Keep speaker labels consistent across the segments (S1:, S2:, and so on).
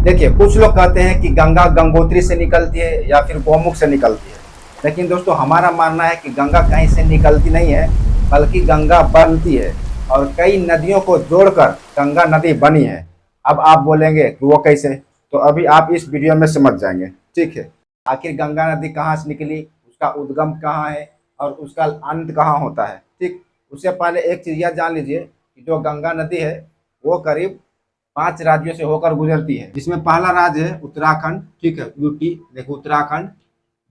S1: देखिए, कुछ लोग कहते हैं कि गंगा गंगोत्री से निकलती है या फिर गौमुख से निकलती है। लेकिन दोस्तों, हमारा मानना है कि गंगा कहीं से निकलती नहीं है, बल्कि गंगा बनती है। और कई नदियों को जोड़कर गंगा नदी बनी है। अब आप बोलेंगे कि वो कैसे, तो अभी आप इस वीडियो में समझ जाएंगे। ठीक है। आखिर गंगा नदी कहाँ से निकली, उसका उद्गम कहाँ है और उसका अंत कहाँ होता है। ठीक। उससे पहले एक चीज़ यह जान लीजिए कि जो गंगा नदी है वो करीब 5 राज्यों से होकर गुजरती है, जिसमें पहला राज्य है उत्तराखंड। ठीक है, यूटी, देखो उत्तराखंड।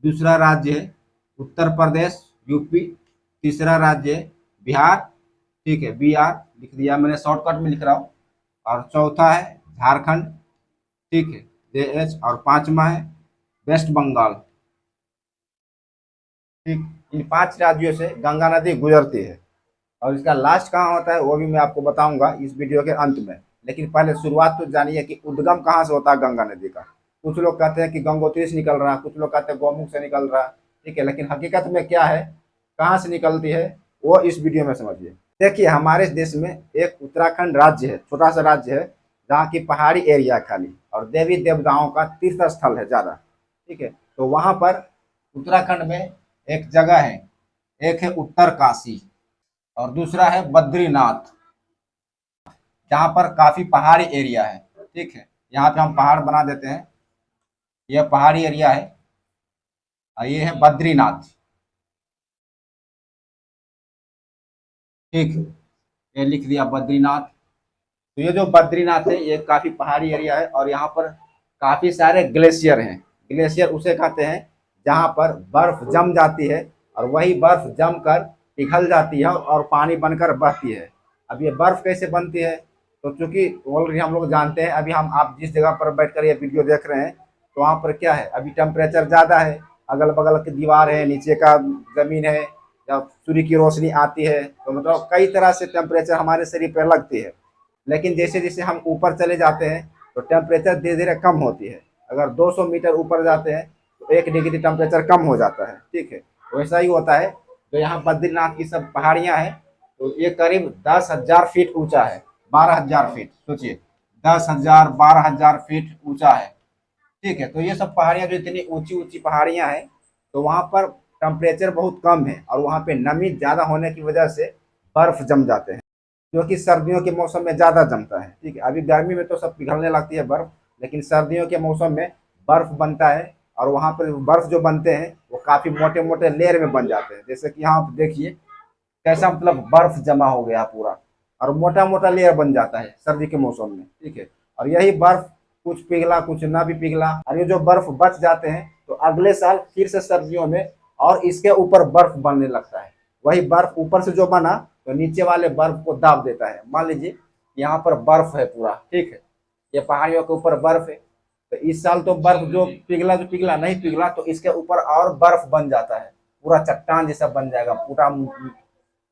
S1: दूसरा राज्य है उत्तर प्रदेश, यूपी। तीसरा राज्य है बिहार। ठीक है, बीआर लिख दिया मैंने, शॉर्टकट में लिख रहा हूँ। और चौथा है झारखंड। ठीक है, जेएच। और पांचवा है वेस्ट बंगाल। ठीक। इन 5 राज्यों से गंगा नदी गुजरती है। और इसका लास्ट कहाँ होता है वो भी मैं आपको बताऊंगा इस वीडियो के अंत में। लेकिन पहले शुरुआत तो जानिए कि उद्गम कहाँ से होता है गंगा नदी का। कुछ लोग कहते हैं कि गंगोत्री से निकल रहा, कुछ लोग कहते हैं गौमुख से निकल रहा। ठीक है, लेकिन हकीकत में क्या है, कहाँ से निकलती है, वो इस वीडियो में समझिए। देखिए, हमारे देश में एक उत्तराखंड राज्य है, छोटा सा राज्य है, जहाँ की पहाड़ी एरिया खाली और देवी देवताओं का तीर्थ स्थल है ज़्यादा। ठीक है, तो वहाँ पर उत्तराखंड में एक जगह है, एक है उत्तर काशी और दूसरा है बद्रीनाथ, जहाँ पर काफी पहाड़ी एरिया है। ठीक है, यहाँ पे हम पहाड़ बना देते हैं, यह पहाड़ी एरिया है और ये है बद्रीनाथ। ठीक है, ये लिख दिया बद्रीनाथ। तो ये जो बद्रीनाथ है ये काफी पहाड़ी एरिया है और यहाँ पर काफी सारे ग्लेशियर हैं। ग्लेशियर उसे कहते हैं जहाँ पर बर्फ जम जाती है और वही बर्फ जम कर पिघल जाती है और पानी बनकर बहती है। अब ये बर्फ कैसे बनती है, तो चूंकि ऑलरेडी हम लोग जानते हैं, अभी हम आप जिस जगह पर बैठकर ये वीडियो देख रहे हैं तो वहाँ पर क्या है, अभी टेम्परेचर ज़्यादा है, अगल बगल की दीवार है, नीचे का ज़मीन है, जब सूर्य की रोशनी आती है तो मतलब कई तरह से टेम्परेचर हमारे शरीर पर लगती है। लेकिन जैसे जैसे हम ऊपर चले जाते हैं तो टेम्परेचर धीरे धीरे कम होती है। अगर 200 मीटर ऊपर जाते हैं तो 1 डिग्री टेम्परेचर कम हो जाता है। ठीक है, वैसा ही होता है। तो यहाँ बद्रीनाथ की सब पहाड़ियाँ हैं, तो ये करीब 10,000 फीट ऊंचा है, 12,000 फीट, सोचिए 10,000 12,000 फीट ऊंचा है। ठीक है, तो ये सब पहाड़ियाँ जो इतनी ऊंची ऊंची पहाड़ियाँ हैं, तो वहाँ पर टेम्परेचर बहुत कम है और वहाँ पे नमी ज़्यादा होने की वजह से बर्फ जम जाते हैं, जो कि सर्दियों के मौसम में ज़्यादा जमता है। ठीक है, अभी गर्मी में तो सब पिघलने लगती है बर्फ, लेकिन सर्दियों के मौसम में बर्फ बनता है और वहाँ पर बर्फ जो बनते हैं वो काफ़ी मोटे मोटे लेयर में बन जाते हैं। जैसे कि यहाँ आप देखिए कैसा मतलब बर्फ जमा हो गया पूरा और मोटा मोटा लेयर बन जाता है सर्दी के मौसम में। ठीक है, और यही बर्फ कुछ पिघला कुछ ना भी पिघला और ये जो बर्फ बच जाते हैं तो अगले साल फिर से सर्दियों में और इसके ऊपर बर्फ बनने लगता है। वही बर्फ ऊपर से जो बना तो नीचे वाले बर्फ को दाब देता है। मान लीजिए यहाँ पर बर्फ है पूरा, ठीक है, ये पहाड़ियों के ऊपर बर्फ है, तो इस साल तो बर्फ जो पिघला नहीं पिघला तो इसके ऊपर और बर्फ बन जाता है, पूरा चट्टान जैसा बन जाएगा, पूरा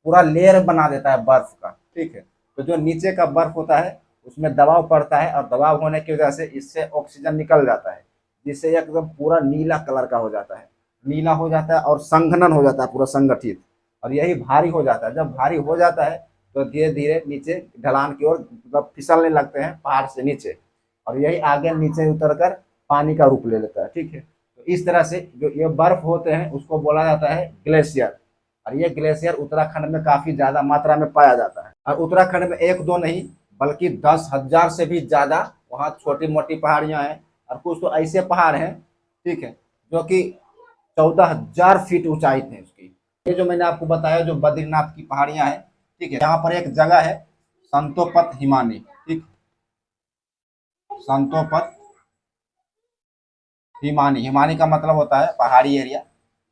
S1: पूरा लेयर बना देता है बर्फ का। ठीक है, तो जो नीचे का बर्फ होता है उसमें दबाव पड़ता है और दबाव होने की वजह से इससे ऑक्सीजन निकल जाता है, जिससे एकदम पूरा नीला कलर का हो जाता है, नीला हो जाता है और संघनन हो जाता है पूरा संगठित, और यही भारी हो जाता है। जब भारी हो जाता है तो धीरे धीरे नीचे ढलान की ओर मतलब फिसलने लगते हैं पहाड़ से नीचे, और यही आगे नीचे उतरकर पानी का रूप ले लेता है। ठीक है, तो इस तरह से जो ये बर्फ होते हैं उसको बोला जाता है ग्लेशियर, और ये ग्लेशियर उत्तराखंड में काफी ज्यादा मात्रा में पाया जाता है। और उत्तराखंड में एक दो नहीं बल्कि 10,000 से भी ज्यादा वहाँ छोटी मोटी पहाड़ियां हैं, और कुछ तो ऐसे पहाड़ हैं, ठीक है, जो कि 14,000 फीट ऊंचाई थे उसकी। ये जो मैंने आपको बताया जो बद्रीनाथ की पहाड़ियां हैं, ठीक है, यहाँ पर एक जगह है संतोपत हिमानी। ठीक, संतोपत हिमानी, हिमानी का मतलब होता है पहाड़ी एरिया।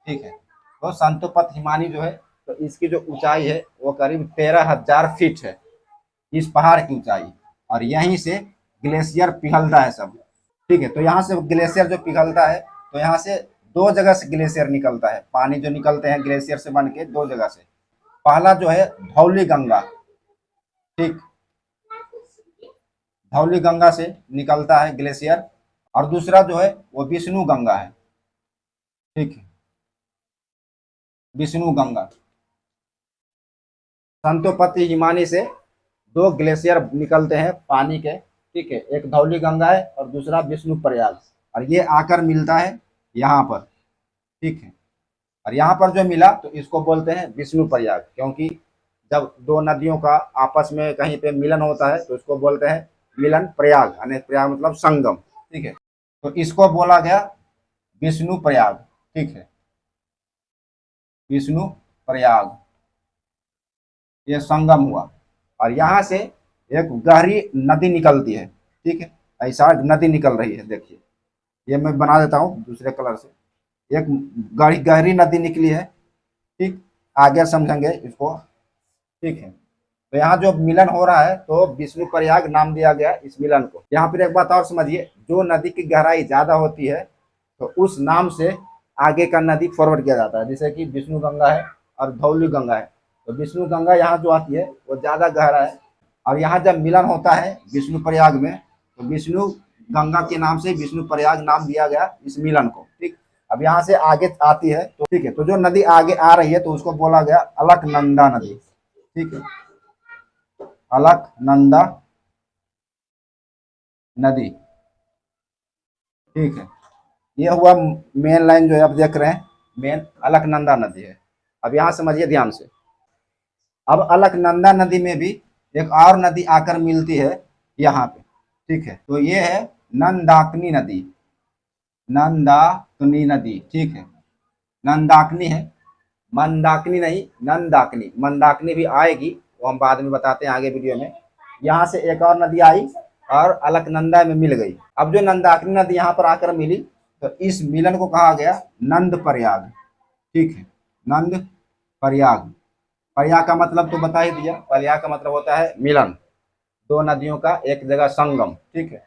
S1: ठीक है, तो संतोपत हिमानी जो है तो इसकी जो ऊंचाई है वो करीब 13,000 फीट है, इस पहाड़ की ऊंचाई। और यहीं से ग्लेशियर पिघलता है सब। ठीक है, तो यहाँ से ग्लेशियर जो पिघलता है तो यहाँ से दो जगह से ग्लेशियर निकलता है, पानी जो निकलते हैं ग्लेशियर से बन के दो जगह से। पहला जो है धौली गंगा, ठीक, धौली गंगा से निकलता है ग्लेशियर, और दूसरा जो है वो विष्णु गंगा है। ठीक है, विष्णु गंगा। संतोपति हिमानी से दो ग्लेशियर निकलते हैं पानी के, ठीक है, एक धौली गंगा है और दूसरा विष्णु प्रयाग, और ये आकर मिलता है यहाँ पर, ठीक है। और यहाँ पर जो मिला तो इसको बोलते हैं विष्णु प्रयाग, क्योंकि जब दो नदियों का आपस में कहीं पे मिलन होता है तो इसको बोलते हैं मिलन प्रयाग, यानी प्रयाग मतलब संगम, ठीक है। तो इसको बोला गया विष्णु प्रयाग, ठीक है, विष्णु प्रयाग, ये संगम हुआ। और यहाँ से एक गहरी नदी निकलती है, ठीक है, ऐसा नदी निकल रही है, देखिए ये मैं बना देता हूँ दूसरे कलर से, एक गहरी गहरी नदी निकली है, ठीक, आगे समझेंगे इसको, ठीक है। तो यहाँ जो मिलन हो रहा है तो विष्णु प्रयाग नाम दिया गया इस मिलन को। यहाँ पर एक बात और समझिए, जो नदी की गहराई ज्यादा होती है तो उस नाम से आगे का नदी फॉरवर्ड किया जाता है, जैसे कि विष्णु गंगा है और धौली गंगा है, तो विष्णु गंगा यहाँ जो आती है वो ज्यादा गहरा है, और यहाँ जब मिलन होता है विष्णु प्रयाग में तो विष्णु गंगा के नाम से विष्णु प्रयाग नाम दिया गया इस मिलन को, ठीक। अब यहाँ से आगे आती है तो ठीक है, तो जो नदी आगे आ रही है तो उसको बोला गया अलकनंदा नदी, ठीक है, अलकनंदा नदी, ठीक है। ये हुआ मेन लाइन जो है आप देख रहे हैं, मेन अलकनंदा नदी है। अब यहाँ समझिए ध्यान से, अब अलकनंदा नदी में भी एक और नदी आकर मिलती है यहाँ पे, ठीक है, तो ये है नंदाकिनी नदी, नंदाकिनी नदी, ठीक है, नंदाकिनी है, मंदाकिनी नहीं, नंदाकिनी, मंदाकिनी भी आएगी, वो हम बाद में बताते हैं आगे वीडियो में। यहाँ से एक और नदी आई और अलकनंदा में मिल गई। अब जो नंदाकिनी नदी यहाँ पर आकर मिली तो इस मिलन को कहा गया नंद प्रयाग, ठीक है, नंद प्रयाग। प्रयाग का मतलब तो बता ही दिया, प्रयाग का मतलब होता है मिलन, दो नदियों का एक जगह संगम, ठीक है।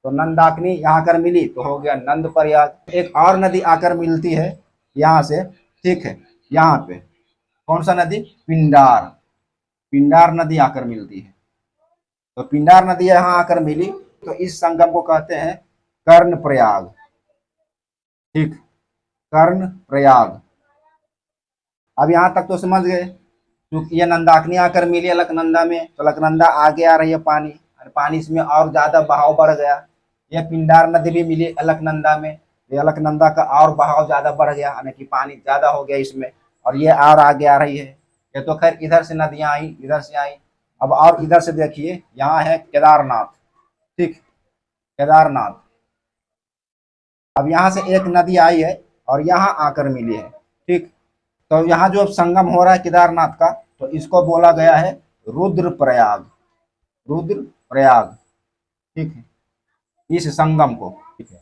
S1: तो नंदाकिनी यहाँ आकर मिली तो हो गया नंद प्रयाग। एक और नदी आकर मिलती है यहाँ से, ठीक है, यहाँ पे कौन सा नदी, पिंडार, पिंडार नदी आकर मिलती है। तो पिंडार नदी यहाँ आकर मिली तो इस संगम को कहते हैं कर्ण प्रयाग, ठीक, कर्ण प्रयाग। अब यहाँ तक तो समझ गए, क्योंकि ये नंदाकिनी आकर मिली अलकनंदा में तो अलकनंदा आगे आ रही है पानी, और पानी इसमें और ज्यादा बहाव बढ़ गया। ये पिंडार नदी भी मिली अलकनंदा में, ये अलकनंदा का और बहाव ज्यादा बढ़ गया, यानी कि पानी ज्यादा हो गया इसमें, और ये और आगे आ रही है। ये तो खैर इधर से नदियां आई, इधर से आई। अब और इधर से देखिए, यहाँ है केदारनाथ, ठीक, केदारनाथ। अब यहाँ से एक नदी आई है और यहाँ आकर मिली है, ठीक। तो यहाँ जो संगम हो रहा है केदारनाथ का तो इसको बोला गया है रुद्र प्रयाग, रुद्र प्रयाग, ठीक है, इस संगम को, ठीक है।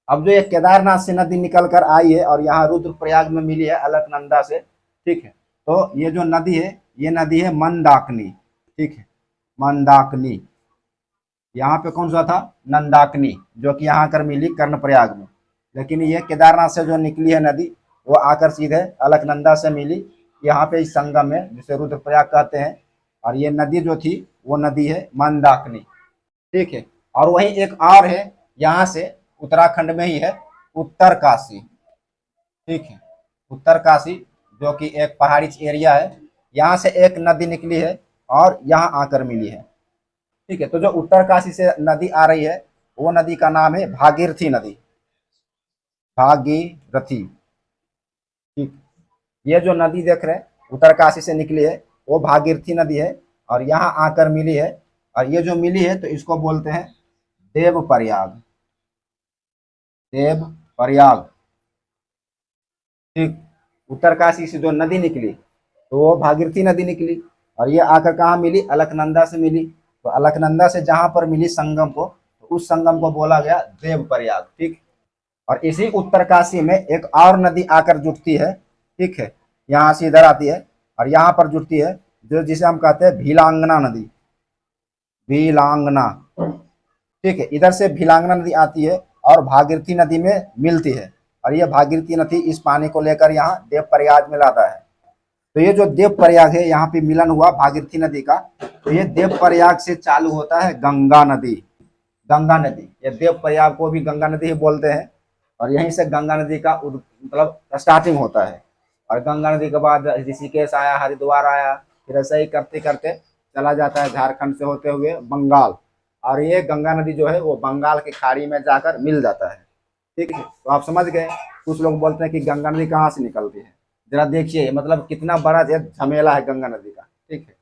S1: अब जो ये केदारनाथ से नदी निकल कर आई है और यहाँ रुद्र प्रयाग में मिली है अलकनंदा से, ठीक है, तो ये जो नदी है ये नदी है मंदाकिनी, ठीक है, मंदाकिनी। यहाँ पे कौन सा था, नंदाकिनी, जो कि यहाँ आकर मिली कर्णप्रयाग में, लेकिन ये केदारनाथ से जो निकली है नदी वो आकर सीधे अलकनंदा से मिली यहाँ पे इस संगम में, जिसे रुद्रप्रयाग कहते हैं। और ये नदी जो थी वो नदी है मंदाकिनी, ठीक है। और वहीं एक और है यहाँ से उत्तराखंड में ही है, उत्तरकाशी, ठीक है, उत्तरकाशी, जो कि एक पहाड़ी एरिया है। यहाँ से एक नदी निकली है और यहाँ आकर मिली है, ठीक है। तो जो उत्तरकाशी से नदी आ रही है वो नदी का नाम है भागीरथी नदी, भागीरथी, ठीक। ये जो नदी देख रहे हैं उत्तरकाशी से निकली है वो भागीरथी नदी है और यहाँ आकर मिली है, और ये जो मिली है तो इसको बोलते हैं देव प्रयाग, देव प्रयाग, ठीक। उत्तरकाशी से जो नदी निकली तो वो भागीरथी नदी निकली और ये आकर कहाँ मिली, अलकनंदा से मिली। तो अलकनंदा से जहां पर मिली संगम को तो उस संगम को बोला गया देव प्रयाग, ठीक। और इसी उत्तरकाशी में एक और नदी आकर जुटती है, ठीक है, यहाँ से इधर आती है और यहाँ पर जुटती है, जो जिसे हम कहते हैं भीलांगना नदी, भीलांगना, ठीक है। इधर से भीलांगना नदी आती है और भागीरथी नदी में मिलती है, और ये भागीरथी नदी इस पानी को लेकर यहाँ देव प्रयाग में लाता है। तो ये जो देव प्रयाग है, यहाँ पे मिलन हुआ भागीरथी नदी का, तो ये देव प्रयाग से चालू होता है गंगा नदी, गंगा नदी। ये देव प्रयाग को भी गंगा नदी ही बोलते हैं, और यहीं से गंगा नदी का मतलब स्टार्टिंग होता है। और गंगा नदी के बाद ऋषिकेश आया, हरिद्वार आया, फिर ऐसा ही करते करते चला जाता है झारखंड से होते हुए बंगाल, और ये गंगा नदी जो है वो बंगाल की खाड़ी में जाकर मिल जाता है। ठीक है, तो आप समझ गए। कुछ लोग बोलते हैं कि गंगा नदी कहाँ से निकलती है, जरा देखिए मतलब कितना बड़ा जो झमेला है गंगा नदी का। ठीक है,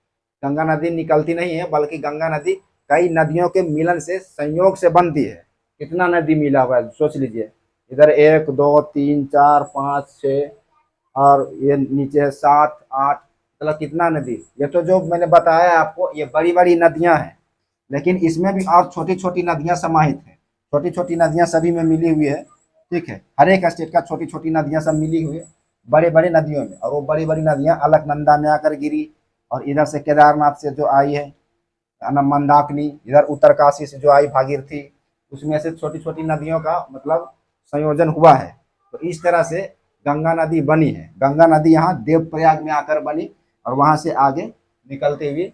S1: गंगा नदी निकलती नहीं है, बल्कि गंगा नदी कई नदियों के मिलन से, संयोग से बनती है। कितना नदी मिला हुआ है सोच लीजिए, इधर 1 2 3 4 5 6 और ये नीचे है 7 8, मतलब कितना नदी। ये तो जो मैंने बताया आपको ये बड़ी बड़ी नदियां हैं, लेकिन इसमें भी और छोटी छोटी नदियां समाहित हैं। छोटी छोटी नदियां सभी में मिली हुई है। ठीक है, हर एक स्टेट का छोटी छोटी नदियां सब मिली हुई है बड़े बड़े नदियों में, और वो बड़ी बड़ी नदियां अलकनंदा में आकर गिरी, और इधर से केदारनाथ से जो आई है मंदाकिनी, इधर उत्तरकाशी से जो आई भागीरथी, उसमें से छोटी छोटी नदियों का मतलब संयोजन हुआ है। तो इस तरह से गंगा नदी बनी है। गंगा नदी यहाँ देवप्रयाग में आकर बनी, और वहां से आगे निकलते हुए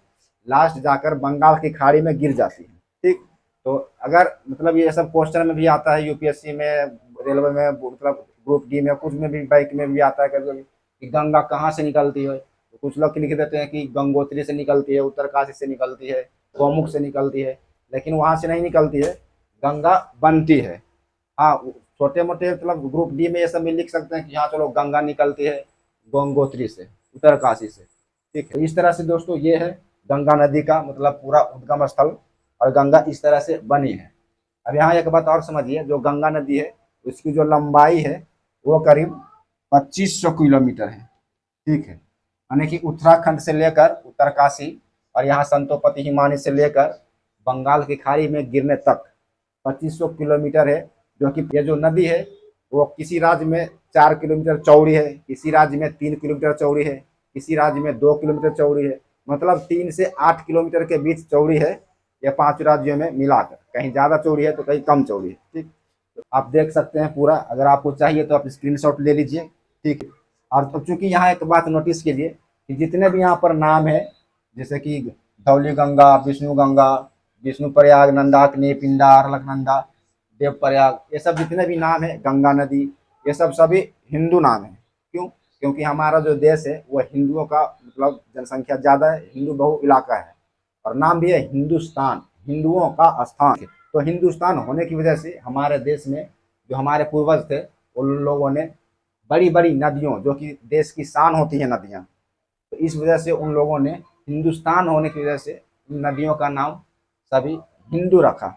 S1: लास्ट जाकर बंगाल की खाड़ी में गिर जाती है। ठीक, तो अगर मतलब ये सब क्वेश्चन में भी आता है, यूपीएससी में, रेलवे में, मतलब ग्रुप डी में, कुछ में भी, बैंक में भी आता है कभी कभी कि गंगा कहाँ से निकलती है। तो कुछ लोग लिख देते हैं कि गंगोत्री से निकलती है, उत्तरकाशी से निकलती है, गौमुख से निकलती है, लेकिन वहां से नहीं निकलती है, गंगा बनती है। हाँ, छोटे मोटे मतलब ग्रुप डी में ये सब भी लिख सकते हैं कि हाँ चलो गंगा निकलती है गंगोत्री से, उत्तरकाशी से। ठीक है, इस तरह से दोस्तों ये है गंगा नदी का मतलब पूरा उद्गम स्थल, और गंगा इस तरह से बनी है। अब यहाँ एक बात और समझिए, जो गंगा नदी है उसकी जो लंबाई है वो करीब 2500 किलोमीटर है। ठीक है, यानी कि उत्तराखंड से लेकर उत्तरकाशी और यहाँ संतोपति हिमानी से लेकर बंगाल की खाड़ी में गिरने तक 2500 किलोमीटर है। जो कि ये जो नदी है वो किसी राज्य में 4 किलोमीटर चौड़ी है, किसी राज्य में 3 किलोमीटर चौड़ी है, किसी राज्य में 2 किलोमीटर चौड़ी है, मतलब 3 से 8 किलोमीटर के बीच चौड़ी है। ये 5 राज्यों में मिलाकर कहीं ज़्यादा चौड़ी है तो कहीं कम चौड़ी है। ठीक, तो आप देख सकते हैं पूरा, अगर आपको चाहिए तो आप स्क्रीनशॉट ले लीजिए। ठीक है, और तो चूंकि यहाँ एक बात नोटिस कीजिए कि जितने भी यहाँ पर नाम है, जैसे कि धौली गंगा, विष्णु गंगा, विष्णु प्रयाग, नंदाकिनी, पिंडार, अलकनंदा, देवप्रयाग, ये सब जितने भी नाम है, गंगा नदी, ये सब सभी हिंदू नाम है। क्यों? क्योंकि हमारा जो देश है वो हिंदुओं का मतलब जनसंख्या ज़्यादा है, हिंदू बहु इलाका है, और नाम भी है हिंदुस्तान, हिंदुओं का स्थान। तो हिंदुस्तान होने की वजह से हमारे देश में जो हमारे पूर्वज थे उन लोगों ने बड़ी बड़ी नदियों, जो कि देश की शान होती है नदियाँ, तो इस वजह से उन लोगों ने हिंदुस्तान होने की वजह से उन नदियों का नाम सभी हिंदू रखा।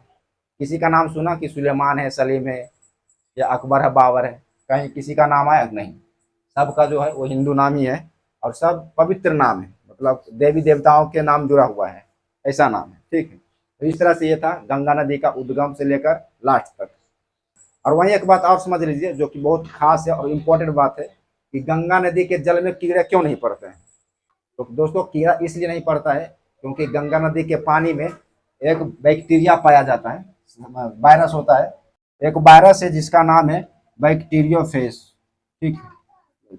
S1: किसी का नाम सुना कि सुलेमान है, सलीम है, या अकबर है, बाबर है, कहीं किसी का नाम आया? नहीं, सबका जो है वो हिंदू नाम ही है, और सब पवित्र नाम है, मतलब देवी देवताओं के नाम जुड़ा हुआ है, ऐसा नाम है। ठीक है, तो इस तरह से ये था गंगा नदी का उद्गम से लेकर लास्ट तक। और वहीं एक बात और समझ लीजिए जो कि बहुत खास है और इम्पोर्टेंट बात है कि गंगा नदी के जल में कीड़े क्यों नहीं पड़ते हैं। तो दोस्तों कीड़ा इसलिए नहीं पड़ता है क्योंकि गंगा नदी के पानी में एक बैक्टीरिया पाया जाता है, वायरस होता है, एक वायरस है जिसका नाम है बैक्टीरियोफेज। ठीक है,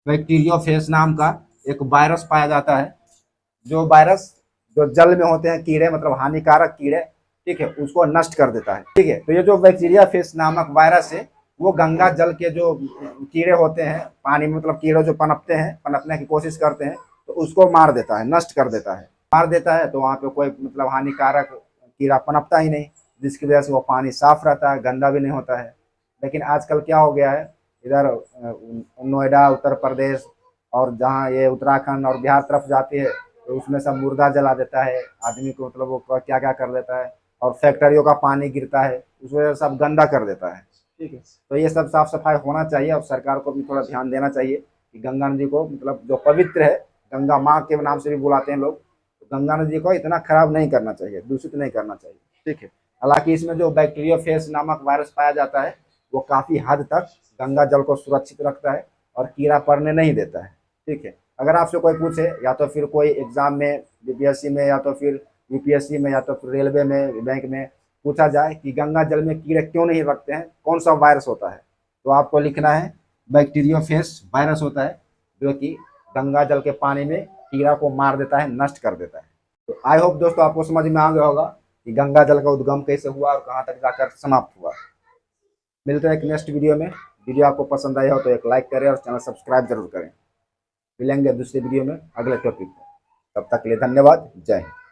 S1: बैक्टीरियोफेज नाम का एक वायरस पाया जाता है, जो वायरस जो जल में होते हैं कीड़े, मतलब हानिकारक कीड़े, ठीक है, उसको नष्ट कर देता है। ठीक है, तो ये जो बैक्टीरिया फेस नामक वायरस है वो गंगा जल के जो कीड़े होते हैं पानी में, मतलब कीड़े जो पनपते हैं, पनपने की कोशिश करते हैं, तो उसको मार देता है, नष्ट कर देता है, मार देता है। तो वहाँ पे कोई मतलब हानिकारक कीड़ा पनपता ही नहीं, जिसकी वजह से वो पानी साफ रहता है, गंदा भी नहीं होता है। लेकिन आजकल क्या हो गया है, इधर नोएडा, उत्तर प्रदेश, और जहाँ ये उत्तराखंड और बिहार तरफ जाती है तो उसमें सब मुर्दा जला देता है आदमी को, मतलब वो क्या क्या कर देता है, और फैक्ट्रियों का पानी गिरता है, उस वजह से सब गंदा कर देता है। ठीक है, तो ये सब साफ सफाई होना चाहिए, और सरकार को भी थोड़ा ध्यान देना चाहिए कि गंगा नदी को मतलब जो पवित्र है, गंगा माँ के नाम से भी बुलाते हैं लोग, तो गंगा नदी को इतना खराब नहीं करना चाहिए, दूषित नहीं करना चाहिए। ठीक है, हालांकि इसमें जो बैक्टीरियोफेज नामक वायरस पाया जाता है वो काफ़ी हद तक गंगा जल को सुरक्षित रखता है और कीड़ा पड़ने नहीं देता है। ठीक है, अगर आपसे कोई पूछे, या तो फिर कोई एग्जाम में बीपीएससी में, या तो फिर यूपीएससी में, या तो फिर रेलवे में, बैंक में पूछा जाए कि गंगा जल में कीड़े क्यों नहीं रखते हैं, कौन सा वायरस होता है, तो आपको लिखना है बैक्टीरियोफेज वायरस होता है, जो कि गंगा जल के पानी में कीड़ा को मार देता है, नष्ट कर देता है। तो आई होप दोस्तों आपको समझ में आ गया होगा कि गंगा जल का उद्गम कैसे हुआ और कहाँ तक जाकर समाप्त हुआ। मिलते हैं एक नेक्स्ट वीडियो में। वीडियो आपको पसंद आया हो तो एक लाइक करें और चैनल सब्सक्राइब जरूर करें। मिलेंगे दूसरे वीडियो में अगले टॉपिक पर, तब तक के लिए धन्यवाद, जय हिंद।